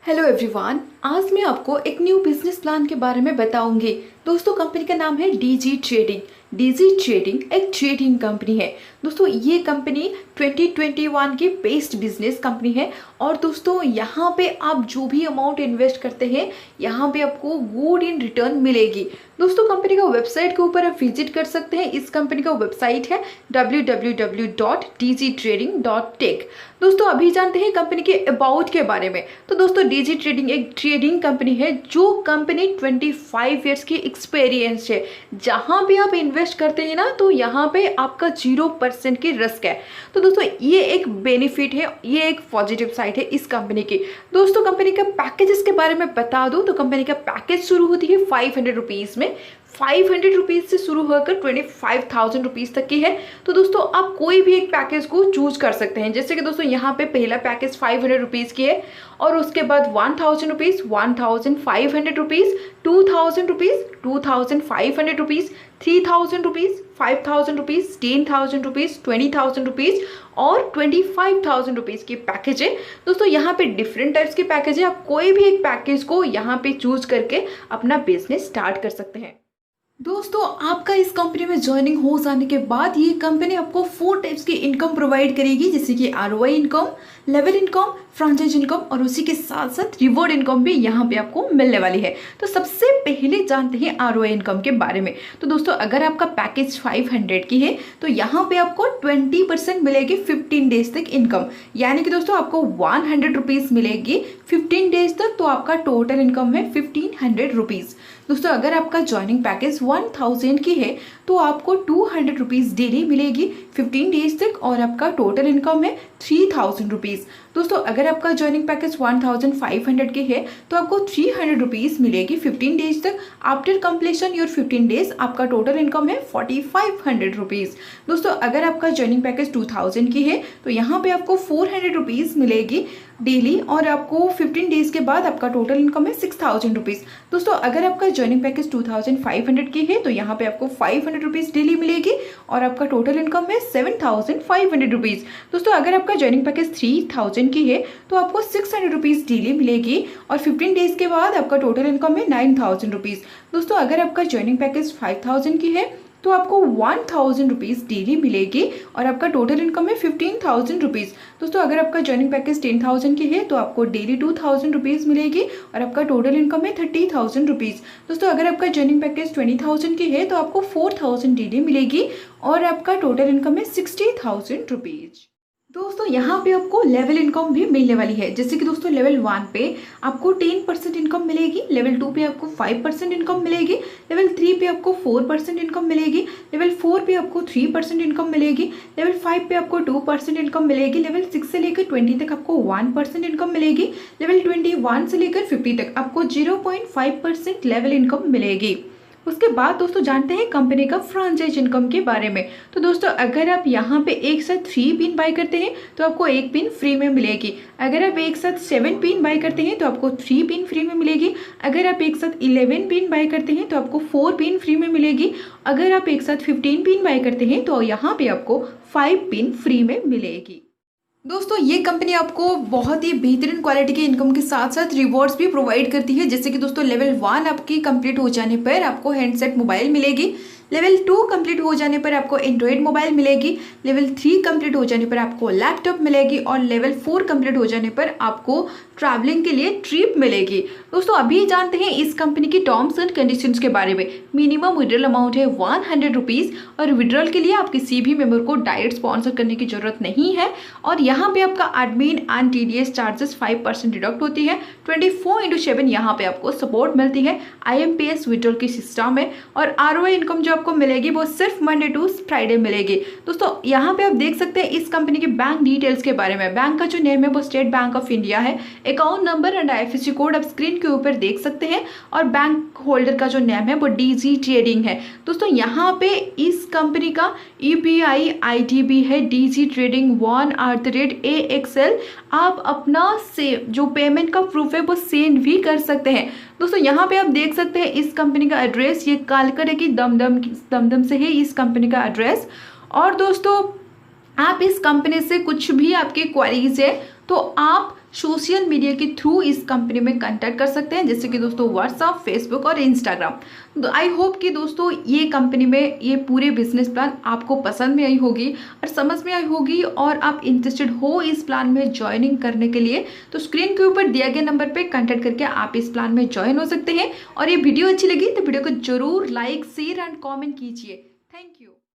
Hello everyone, आज मैं आपको एक न्यू बिजनेस प्लान के बारे में बताऊंगी। दोस्तों, कंपनी का नाम है डीजी ट्रेडिंग। डीजी ट्रेडिंग एक ट्रेडिंग कंपनी है। दोस्तों, ये कंपनी 2021 की बेस्ट बिजनेस कंपनी है। और दोस्तों, यहाँ पे आप जो भी अमाउंट इन्वेस्ट करते हैं, यहाँ पे आपको गुड इन रिटर्न मिलेगी। दोस्तों, कंपनी का वेबसाइट के ऊपर आप विजिट कर सकते हैं। इस कंपनी का वेबसाइट है www.dgtrading.tech। दोस्तों, अभी जानते हैं कंपनी के अबाउट के बारे में। तो दोस्तों, डीजी ट्रेडिंग एक ट्रेडिंग कंपनी है जो कंपनी 25 ईयर्स की एक्सपीरियंस है। जहां भी आप इन्वेस्ट करते हैं ना, तो यहाँ पे आपका 0% की रिस्क है। तो दोस्तों, ये एक बेनिफिट है, ये एक पॉजिटिव साइड है इस कंपनी की। दोस्तों, कंपनी का पैकेजेस के बारे में बता दूं तो कंपनी का पैकेज शुरू होती है 500 रुपीज़ में। 500 रुपीज़ से शुरू होकर 25,000 रुपीज़ तक की है। तो दोस्तों, आप कोई भी एक पैकेज को चूज कर सकते हैं। जैसे कि दोस्तों, यहाँ पे पहला पैकेज 500 रुपीज़ की है, और उसके बाद 1000 rupees, 1500 rupees, 2000 rupees, 2500 rupees, 3000 rupees, 5000 rupees, 10,000 rupees, 20,000 rupees और 25,000 रुपीज़ की पैकेज है। दोस्तों, यहाँ पे डिफरेंट टाइप्स के पैकेज है। आप कोई भी एक पैकेज को यहाँ पे चूज करके अपना बिजनेस स्टार्ट कर सकते हैं। दोस्तों, आपका इस कंपनी में ज्वाइनिंग हो जाने के बाद ये कंपनी आपको 4 टाइप्स की इनकम प्रोवाइड करेगी, जैसे कि ROI income, level income, franchise income और उसी के साथ साथ रिवॉर्ड इनकम भी यहाँ पे आपको मिलने वाली है। तो सबसे पहले जानते हैं आरओआई इनकम के बारे में। तो दोस्तों, अगर आपका पैकेज 500 की है तो यहाँ पे आपको 20% मिलेगी 15 डेज तक इनकम। यानी कि दोस्तों, आपको 100 रुपीज़ मिलेगी 15 डेज तक। तो आपका टोटल इनकम है 1500 रुपीज़। दोस्तों, अगर आपका ज्वाइनिंग पैकेज 1000 की है तो आपको 200 रुपीज़ डेली मिलेगी 15 डेज तक, और आपका टोटल इनकम है 3000 रुपीज़। दोस्तों, अगर आपका ज्वाइनिंग पैकेज 1500 की है तो आपको 300 रुपीज़ मिलेगी 15 डेज तक। आफ्टर कंप्लीशन योर 15 डेज आपका टोटल इनकम है 4500 रुपीज़। दोस्तों, अगर आपका ज्वाइनिंग पैकेज 2000 की है तो यहाँ पे आपको 400 रुपीज़ मिलेगी डेली, और आपको 15 डेज के बाद आपका टोटल इनकम है 6000 रुपीज़। दोस्तों, अगर आपका ज्वाइनिंग पैकेज 2500 की है तो यहाँ पे आपको 500 रुपीज़ डेली मिलेगी, और आपका टोटल इनकम है 7500 रुपीज़। दोस्तों, अगर आपका ज्वाइनिंग पैकेज 3000 की है तो आपको 600 रुपीज़ डेली मिलेगी, और 15 डेज के बाद आपका टोटल इनकम है 9000 रुपीज़। दोस्तों, अगर आपका ज्वाइनिंग पैकेज 5000 की है तो आपको 1000 रुपीज़ डेली मिलेगी, और आपका टोटल इनकम है 15000 रुपीज़। दोस्तों, अगर आपका ज्वाइनिंग पैकेज 10000 की है तो आपको डेली 2000 रुपीज़ मिलेगी, और आपका टोटल इनकम है 30000 रुपीज़। दोस्तों, अगर आपका ज्वाइनिंग पैकेज 20000 की है तो आपको 4000 डेली मिलेगी, और आपका टोटल इनकम है 60000 रुपीज़। दोस्तों, यहाँ पे आपको लेवल इनकम भी मिलने वाली है। जैसे कि दोस्तों, लेवल 1 पे आपको 10% इनकम मिलेगी, लेवल 2 पे आपको 5% इनकम मिलेगी, लेवल 3 पे आपको 4% इनकम मिलेगी, लेवल 4 पे आपको 3% इनकम मिलेगी, लेवल 5 पे आपको 2% इनकम मिलेगी, लेवल 6 से लेकर 20 तक आपको 1% इनकम मिलेगी, लेवल 21 से लेकर 50 तक आपको 0.5% लेवल इनकम मिलेगी। उसके बाद दोस्तों, जानते हैं कंपनी का फ्रेंचाइज इनकम के बारे में। तो दोस्तों, अगर आप यहाँ पे एक साथ 3 पिन बाय करते हैं तो आपको 1 पिन फ्री में मिलेगी। अगर आप एक साथ 7 पिन बाय करते हैं तो आपको 3 पिन फ्री में मिलेगी। अगर आप एक साथ 11 पिन बाय करते हैं तो आपको 4 पिन फ्री में मिलेगी। अगर आप एक साथ 15 पिन बाय करते हैं तो यहाँ पे आपको 5 पिन फ्री में मिलेगी। दोस्तों, ये कंपनी आपको बहुत ही बेहतरीन क्वालिटी के इनकम के साथ साथ रिवॉर्ड्स भी प्रोवाइड करती है। जैसे कि दोस्तों, लेवल 1 आपकी कंप्लीट हो जाने पर आपको हैंडसेट मोबाइल मिलेगी, लेवल 2 कंप्लीट हो जाने पर आपको एंड्रॉयड मोबाइल मिलेगी, लेवल 3 कंप्लीट हो जाने पर आपको लैपटॉप मिलेगी, और लेवल 4 कंप्लीट हो जाने पर आपको ट्रैवलिंग के लिए ट्रिप मिलेगी। दोस्तों, अभी जानते हैं इस कंपनी की टर्म्स एंड कंडीशंस के बारे में। मिनिमम विड्रॉल अमाउंट है 100 रुपीज़, और विड्रॉल के लिए आप किसी भी मेंबर को डायरेक्ट स्पॉन्सर करने की जरूरत नहीं है। और यहाँ पे आपका admin and TDS charges 5% deduct होती है। 24/7 यहाँ पे आपको सपोर्ट मिलती है IMPS विड्रॉल की सिस्टम है, और आरओआई इनकम जो आपको मिलेगी वो सिर्फ मंडे टू फ्राइडे मिलेगी। दोस्तों, यहाँ पे आप देख सकते हैं इस कंपनी की बैंक डिटेल्स के बारे में। बैंक का जो नेम है वो स्टेट बैंक ऑफ इंडिया है। Account number and IFSC code आप स्क्रीन के ऊपर देख सकते हैं, और बैंक होल्डर का जो नेम है वो डीजी ट्रेडिंग है। दोस्तों, यहाँ पे इस कंपनी का UPI ID भी है dgtrading1@AXL। आप अपना से जो पेमेंट का प्रूफ है वो सेंड भी कर सकते हैं। दोस्तों, यहाँ पे आप देख सकते हैं इस कंपनी का एड्रेस, ये कालकर की दमदम से है इस कंपनी का एड्रेस। और दोस्तों, आप इस कंपनी से कुछ भी आपकी क्वारीज है तो आप सोशल मीडिया के थ्रू इस कंपनी में कंटेक्ट कर सकते हैं, जैसे कि दोस्तों व्हाट्सअप, फेसबुक और इंस्टाग्राम। तो आई होप कि दोस्तों ये कंपनी में ये पूरे बिजनेस प्लान आपको पसंद में आई होगी और समझ में आई होगी और आप इंटरेस्टेड हो इस प्लान में ज्वाइनिंग करने के लिए, तो स्क्रीन के ऊपर दिया गया नंबर पे कांटेक्ट करके आप इस प्लान में ज्वाइन हो सकते हैं। और ये वीडियो अच्छी लगी तो वीडियो को जरूर लाइक, शेयर एंड कॉमेंट कीजिए। Thank you.